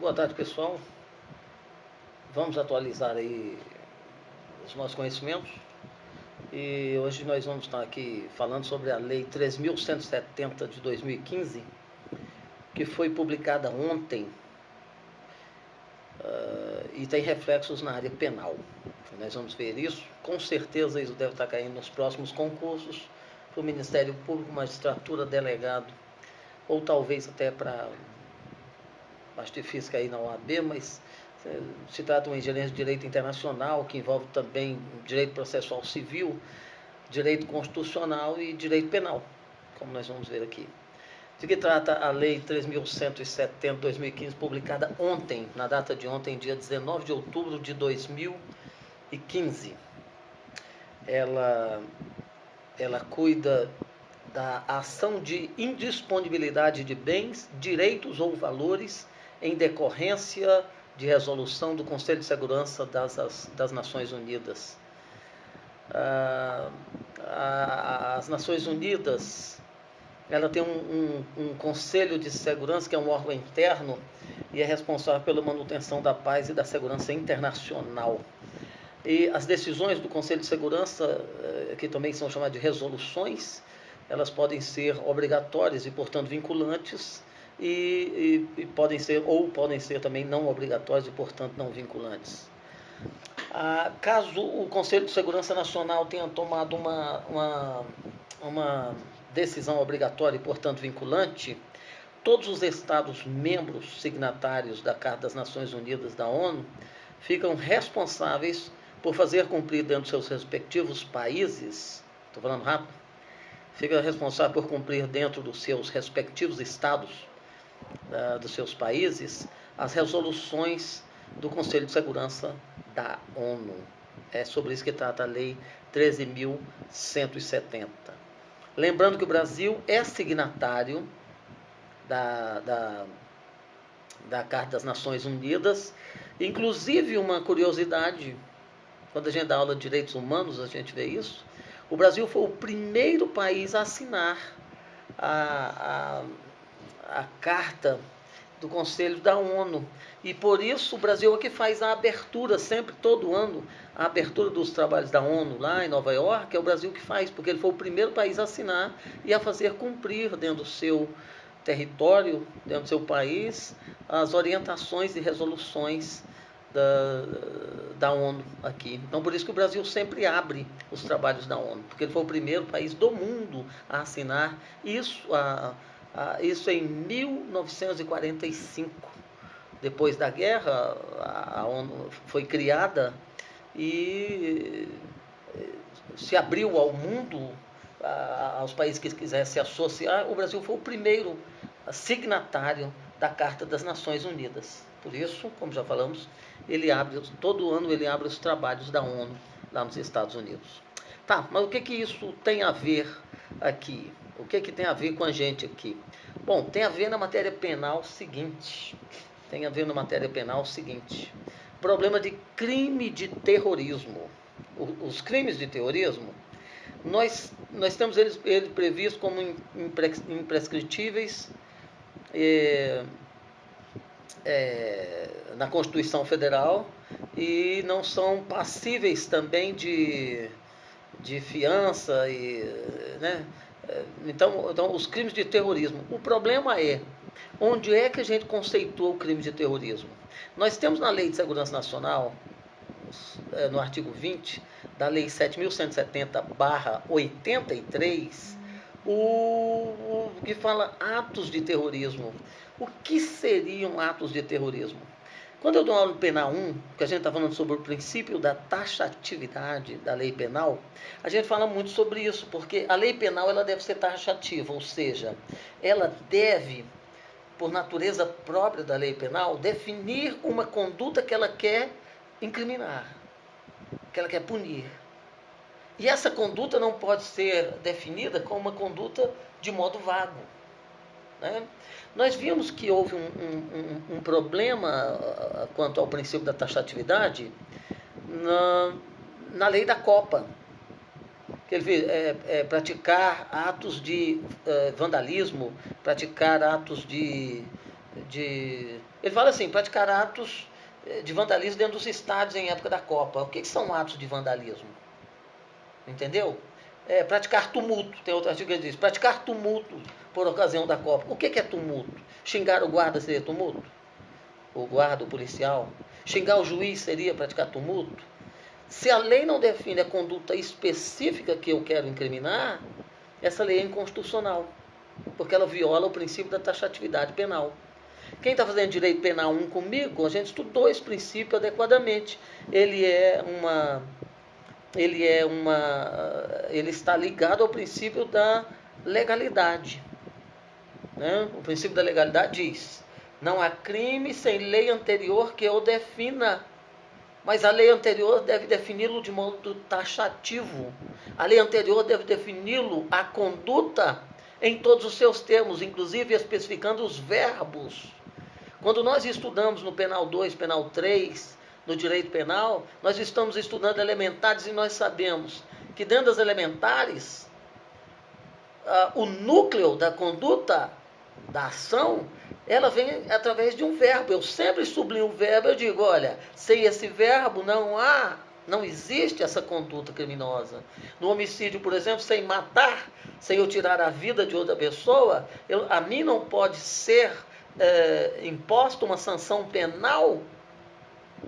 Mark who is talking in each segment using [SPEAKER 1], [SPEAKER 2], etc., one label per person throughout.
[SPEAKER 1] Boa tarde, pessoal. Vamos atualizar aí os nossos conhecimentos. E hoje nós vamos estar aqui falando sobre a Lei 3.170 de 2015, que foi publicada ontem e tem reflexos na área penal. Nós vamos ver isso. Com certeza isso deve estar caindo nos próximos concursos para o Ministério Público, magistratura, delegado, ou talvez até para, acho difícil cair na OAB, mas se trata de uma engenharia de direito internacional, que envolve também direito processual civil, direito constitucional e direito penal, como nós vamos ver aqui. De que trata a Lei 3.170 de 2015, publicada ontem, na data de ontem, dia 19 de outubro de 2015. Ela cuida da ação de indisponibilidade de bens, direitos ou valores em decorrência de resolução do Conselho de Segurança das Nações Unidas. As Nações Unidas, ela tem um Conselho de Segurança, que é um órgão interno e é responsável pela manutenção da paz e da segurança internacional. E as decisões do Conselho de Segurança, que também são chamadas de resoluções, elas podem ser obrigatórias e, portanto, vinculantes, e podem ser também não obrigatórias e, portanto, não vinculantes. Caso o Conselho de Segurança Nacional tenha tomado uma decisão obrigatória e, portanto, vinculante, todos os Estados membros signatários da Carta das Nações Unidas da ONU ficam responsáveis por fazer cumprir dentro dos seus respectivos países, estou falando rápido, fica responsável por cumprir dentro dos seus respectivos estados, dos seus países, as resoluções do Conselho de Segurança da ONU. É sobre isso que trata a Lei 13.170. Lembrando que o Brasil é signatário da Carta das Nações Unidas. Inclusive, uma curiosidade, quando a gente dá aula de direitos humanos, a gente vê isso. O Brasil foi o primeiro país a assinar a Carta do Conselho da ONU. E por isso o Brasil é que faz a abertura, sempre, todo ano, a abertura dos trabalhos da ONU lá em Nova York, é o Brasil que faz, porque ele foi o primeiro país a assinar e a fazer cumprir dentro do seu território, dentro do seu país, as orientações e resoluções da ONU aqui. Então, por isso que o Brasil sempre abre os trabalhos da ONU, porque ele foi o primeiro país do mundo a assinar isso, isso em 1945. Depois da guerra, a ONU foi criada e se abriu ao mundo, aos países que quisessem se associar. O Brasil foi o primeiro signatário da Carta das Nações Unidas. Por isso, como já falamos, todo ano ele abre os trabalhos da ONU lá nos Estados Unidos. Tá, mas o que isso tem a ver aqui? O que tem a ver com a gente aqui? Bom, tem a ver na matéria penal seguinte. Problema de crime de terrorismo. Os crimes de terrorismo, nós temos eles previstos como imprescritíveis na Constituição Federal e não são passíveis também de fiança, né? Então, os crimes de terrorismo. O problema é, onde é que a gente conceitua o crime de terrorismo? Nós temos na Lei de Segurança Nacional, no artigo 20 da Lei 7.170/83, o que fala atos de terrorismo. O que seriam atos de terrorismo? Quando eu dou aula no Penal 1, que a gente está falando sobre o princípio da taxatividade da lei penal, a gente fala muito sobre isso, porque a lei penal ela deve ser taxativa, ou seja, ela deve, por natureza própria da lei penal, definir uma conduta que ela quer incriminar, que ela quer punir. E essa conduta não pode ser definida como uma conduta de modo vago, né? Nós vimos que houve um problema quanto ao princípio da taxatividade na lei da Copa, que ele praticar atos de vandalismo, praticar atos de Ele fala assim, praticar atos de vandalismo dentro dos estádios em época da Copa. O que são atos de vandalismo? Entendeu? Praticar tumulto, tem outro artigo que diz, praticar tumulto por ocasião da Copa. O que é tumulto? Xingar o guarda seria tumulto? O guarda, o policial? Xingar o juiz seria praticar tumulto? Se a lei não define a conduta específica que eu quero incriminar, essa lei é inconstitucional, porque ela viola o princípio da taxatividade penal. Quem está fazendo direito penal 1 comigo, a gente estudou esse princípio adequadamente. Ele está ligado ao princípio da legalidade. Né? O princípio da legalidade diz: não há crime sem lei anterior que o defina. Mas a lei anterior deve defini-lo de modo taxativo. A lei anterior deve defini-lo, a conduta, em todos os seus termos, inclusive especificando os verbos. Quando nós estudamos no Penal 2, Penal 3, no direito penal, nós estamos estudando elementares e nós sabemos que dentro das elementares, o núcleo da conduta, da ação, ela vem através de um verbo. Eu sempre sublinho o verbo, eu digo, olha, sem esse verbo não existe essa conduta criminosa. No homicídio, por exemplo, sem matar, sem eu tirar a vida de outra pessoa, a mim não pode ser imposta uma sanção penal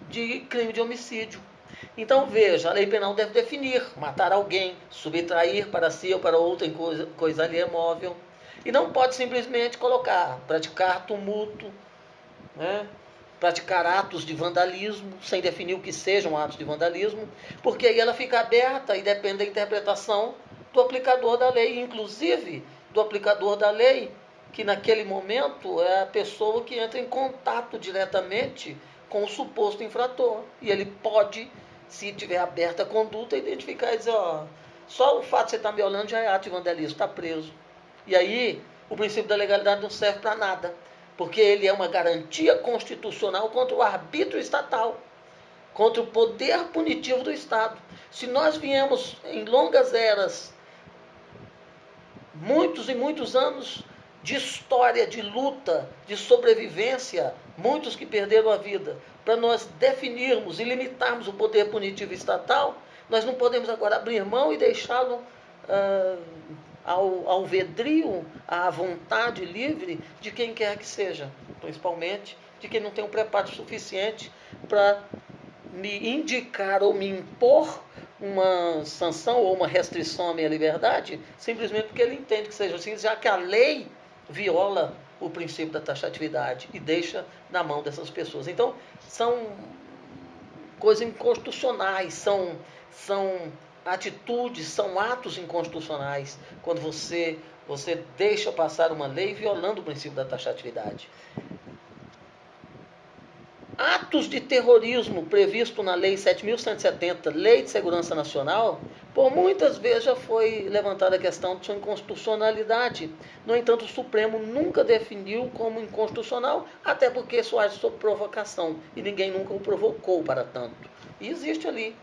[SPEAKER 1] de crime de homicídio. Então veja, a lei penal deve definir: matar alguém, subtrair para si ou para outra em coisa alheia móvel. E não pode simplesmente colocar, praticar tumulto, né? Praticar atos de vandalismo, sem definir o que sejam atos de vandalismo, porque aí ela fica aberta e depende da interpretação do aplicador da lei, inclusive do aplicador da lei, que naquele momento é a pessoa que entra em contato diretamente com o suposto infrator. E ele pode, se tiver aberta a conduta, identificar e dizer, só o fato de você estar me olhando já é ato de vandalismo, está preso. E aí, o princípio da legalidade não serve para nada, porque ele é uma garantia constitucional contra o arbítrio estatal, contra o poder punitivo do Estado. Se nós viemos em longas eras, muitos e muitos anos de história, de luta, de sobrevivência, muitos que perderam a vida, para nós definirmos e limitarmos o poder punitivo estatal, nós não podemos agora abrir mão e deixá-lo ao vedrio, à vontade livre de quem quer que seja, principalmente de quem não tem um preparo suficiente para me indicar ou me impor uma sanção ou uma restrição à minha liberdade, simplesmente porque ele entende que seja assim, já que a lei viola o princípio da taxatividade e deixa na mão dessas pessoas. Então, são coisas inconstitucionais, são atitudes, são atos inconstitucionais, quando você deixa passar uma lei violando o princípio da taxatividade. Atos de terrorismo previsto na Lei 7.170, Lei de Segurança Nacional, por muitas vezes já foi levantada a questão de sua inconstitucionalidade. No entanto, o Supremo nunca definiu como inconstitucional, até porque isso age sob provocação, e ninguém nunca o provocou para tanto. E existe ali,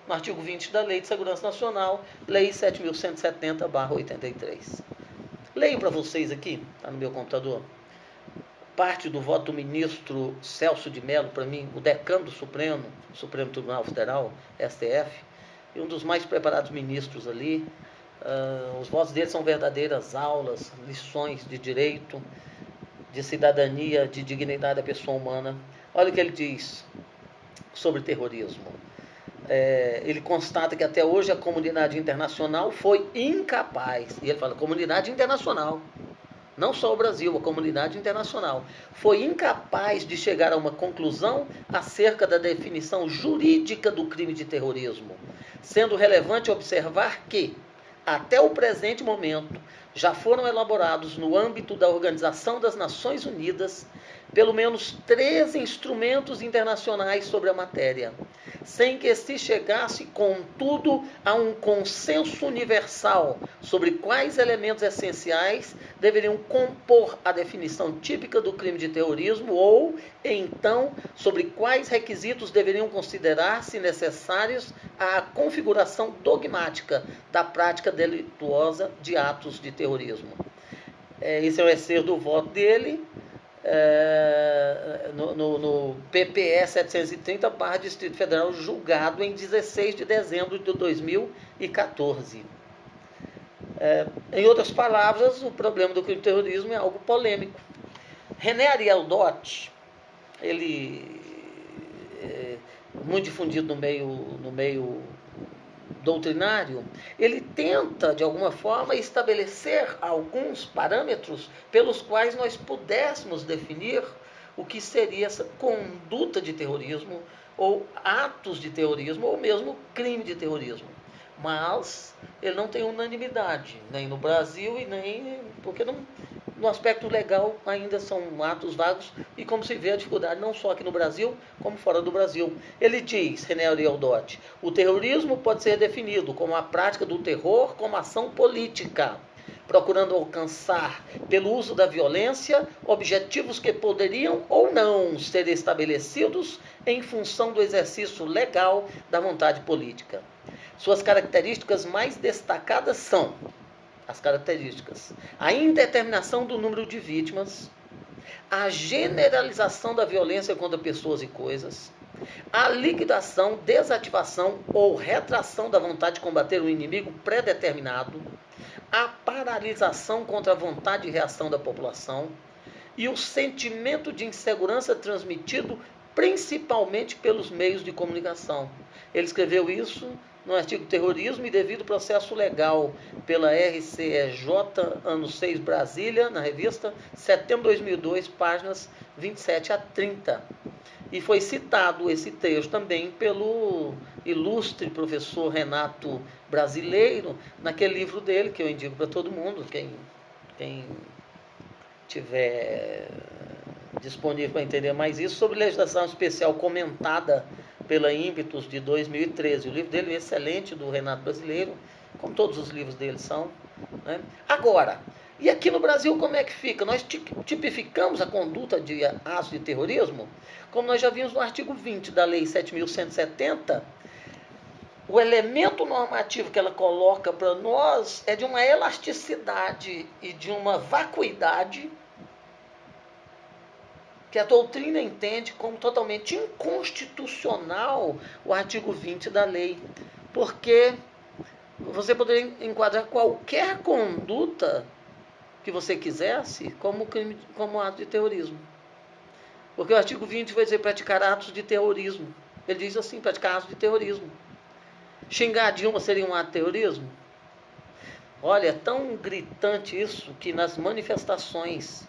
[SPEAKER 1] no artigo 20 da Lei de Segurança Nacional, Lei 7.170/83. Leio para vocês aqui, está no meu computador, parte do voto do ministro Celso de Mello, para mim, o decano do Supremo Tribunal Federal, STF, e um dos mais preparados ministros ali. Os votos dele são verdadeiras aulas, lições de direito, de cidadania, de dignidade da pessoa humana. Olha o que ele diz sobre terrorismo. Ele constata que até hoje a comunidade internacional foi incapaz, e ele fala comunidade internacional, não só o Brasil, a comunidade internacional, foi incapaz de chegar a uma conclusão acerca da definição jurídica do crime de terrorismo, sendo relevante observar que, até o presente momento, já foram elaborados no âmbito da Organização das Nações Unidas pelo menos 13 instrumentos internacionais sobre a matéria, sem que se chegasse, contudo, a um consenso universal sobre quais elementos essenciais deveriam compor a definição típica do crime de terrorismo ou, então, sobre quais requisitos deveriam considerar-se necessários à configuração dogmática da prática delituosa de atos de terrorismo. Esse é o excerto do voto dele. no PPE 730, Distrito Federal, julgado em 16 de dezembro de 2014. Em outras palavras, o problema do crime de terrorismo é algo polêmico. René Ariel Dott, ele é muito difundido no meio doutrinário, ele tenta, de alguma forma, estabelecer alguns parâmetros pelos quais nós pudéssemos definir o que seria essa conduta de terrorismo, ou atos de terrorismo, ou mesmo crime de terrorismo. Mas ele não tem unanimidade, nem no Brasil e nem... porque não, no aspecto legal ainda são atos vagos, e como se vê a dificuldade não só aqui no Brasil, como fora do Brasil. Ele diz, René Ariel Dott, o terrorismo pode ser definido como a prática do terror como ação política, procurando alcançar, pelo uso da violência, objetivos que poderiam ou não ser estabelecidos em função do exercício legal da vontade política. Suas características mais destacadas são as características: a indeterminação do número de vítimas, a generalização da violência contra pessoas e coisas, a liquidação, desativação ou retração da vontade de combater um inimigo pré-determinado, a paralisação contra a vontade de reação da população e o sentimento de insegurança transmitido principalmente pelos meios de comunicação. Ele escreveu isso no artigo Terrorismo e Devido Processo Legal, pela RCEJ, ano 6, Brasília, na revista, setembro de 2002, páginas 27 a 30. E foi citado esse texto também pelo ilustre professor Renato Brasileiro, naquele livro dele, que eu indico para todo mundo, quem tiver disponível para entender mais isso, sobre legislação especial comentada pela Ímpetus, de 2013. O livro dele é excelente, do Renato Brasileiro, como todos os livros dele são. Né? Agora, e aqui no Brasil como é que fica? Nós tipificamos a conduta de atos de terrorismo, como nós já vimos no artigo 20 da Lei 7.170, o elemento normativo que ela coloca para nós é de uma elasticidade e de uma vacuidade que a doutrina entende como totalmente inconstitucional o artigo 20 da lei, porque você poderia enquadrar qualquer conduta que você quisesse como crime, como ato de terrorismo. Porque o artigo 20 vai dizer praticar atos de terrorismo. Ele diz assim, praticar atos de terrorismo. Xingar a Dilma seria um ato de terrorismo? Olha, é tão gritante isso que nas manifestações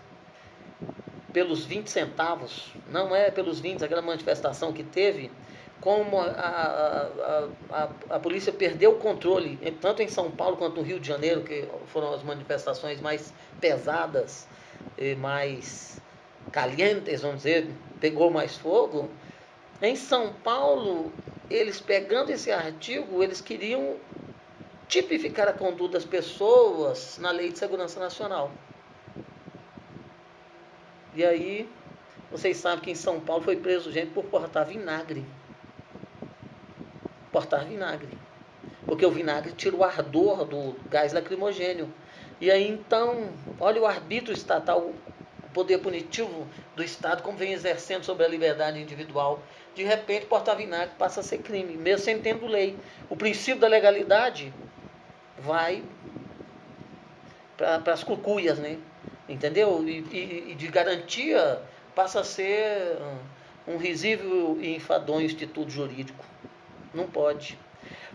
[SPEAKER 1] pelos 20 centavos, não é pelos 20, aquela manifestação que teve, como a polícia perdeu o controle, tanto em São Paulo quanto no Rio de Janeiro, que foram as manifestações mais pesadas e mais calientes, vamos dizer, pegou mais fogo. Em São Paulo, eles pegando esse artigo, eles queriam tipificar a conduta das pessoas na Lei de Segurança Nacional. E aí, vocês sabem que em São Paulo foi preso gente por portar vinagre. Portar vinagre. Porque o vinagre tira o ardor do gás lacrimogênio. E aí, então, olha o arbítrio estatal, o poder punitivo do Estado, como vem exercendo sobre a liberdade individual. De repente, portar vinagre passa a ser crime, mesmo sem tendo lei. O princípio da legalidade vai para as cucuias, né? Entendeu? E de garantia passa a ser um risível e enfadonho instituto jurídico. Não pode.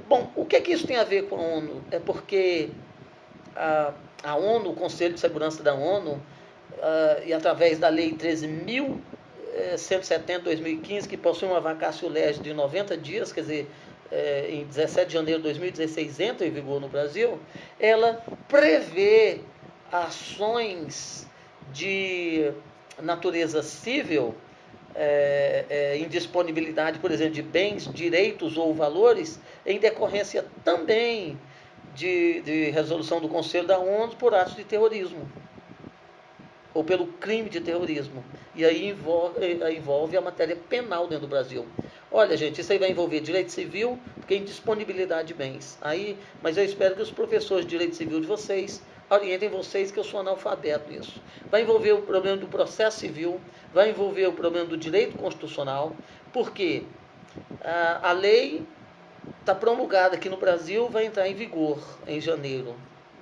[SPEAKER 1] Bom, o que isso tem a ver com a ONU? É porque a ONU, o Conselho de Segurança da ONU, e através da Lei 13.170 de 2015, que possui uma vacatio legis de 90 dias, quer dizer, em 17 de janeiro de 2016 entra em vigor no Brasil, ela prevê ações de natureza civil, indisponibilidade, por exemplo, de bens, direitos ou valores, em decorrência também de resolução do Conselho da ONU por atos de terrorismo, ou pelo crime de terrorismo. E aí envolve a matéria penal dentro do Brasil. Olha, gente, isso aí vai envolver direito civil, porque é indisponibilidade de bens. Mas eu espero que os professores de direito civil de vocês orientem vocês que eu sou analfabeto nisso. Vai envolver o problema do processo civil, vai envolver o problema do direito constitucional, porque a lei está promulgada aqui no Brasil, vai entrar em vigor em janeiro.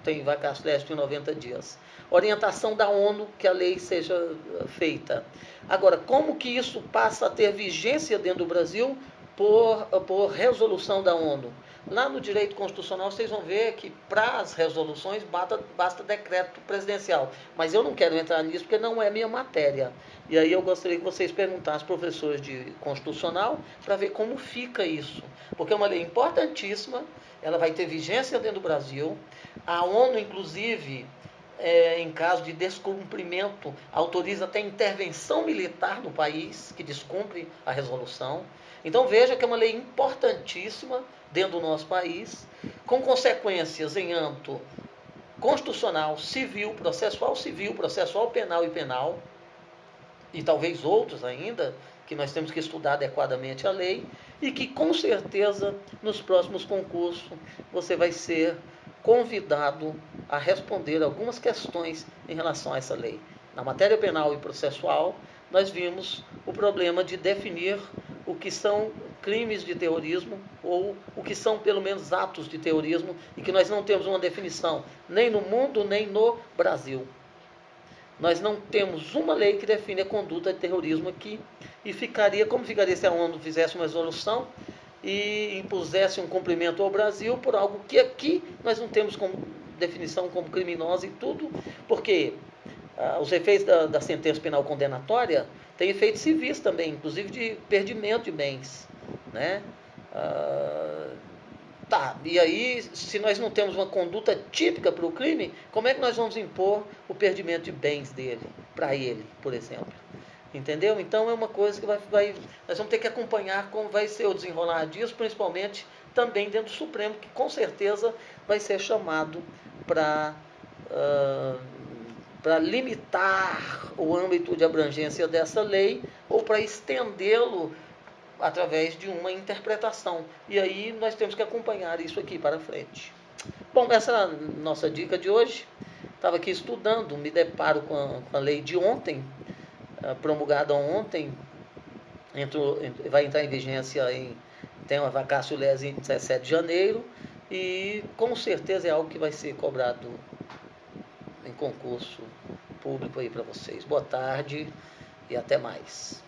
[SPEAKER 1] Tem vacatio legis de 90 dias. Orientação da ONU que a lei seja feita. Agora, como que isso passa a ter vigência dentro do Brasil por resolução da ONU? Lá no direito constitucional, vocês vão ver que para as resoluções basta decreto presidencial. Mas eu não quero entrar nisso porque não é minha matéria. E aí eu gostaria que vocês perguntassem aos professores de constitucional para ver como fica isso. Porque é uma lei importantíssima, ela vai ter vigência dentro do Brasil. A ONU, inclusive, em caso de descumprimento, autoriza até intervenção militar no país que descumpre a resolução. Então veja que é uma lei importantíssima dentro do nosso país, com consequências em âmbito constitucional, civil, processual penal e penal, e talvez outros ainda, que nós temos que estudar adequadamente a lei, e que com certeza nos próximos concursos você vai ser convidado a responder algumas questões em relação a essa lei. Na matéria penal e processual, nós vimos o problema de definir o que são crimes de terrorismo ou o que são pelo menos atos de terrorismo e que nós não temos uma definição nem no mundo nem no Brasil. Nós não temos uma lei que define a conduta de terrorismo aqui e como ficaria se a ONU fizesse uma resolução e impusesse um cumprimento ao Brasil por algo que aqui nós não temos como definição como criminosa e tudo, porque os efeitos da sentença penal condenatória têm efeitos civis também, inclusive de perdimento de bens, né? E aí, se nós não temos uma conduta típica para o crime, como é que nós vamos impor o perdimento de bens dele, para ele, por exemplo? Entendeu? Então é uma coisa que nós vamos ter que acompanhar como vai ser o desenrolar disso, principalmente também dentro do Supremo, que com certeza vai ser chamado para limitar o âmbito de abrangência dessa lei ou para estendê-lo através de uma interpretação. E aí nós temos que acompanhar isso aqui para frente. Bom, essa é a nossa dica de hoje. Estava aqui estudando, me deparo com a lei de ontem, promulgada ontem, vai entrar em vigência tem uma vacatio legis em 17 de janeiro, e com certeza é algo que vai ser cobrado em concurso público aí para vocês. Boa tarde e até mais.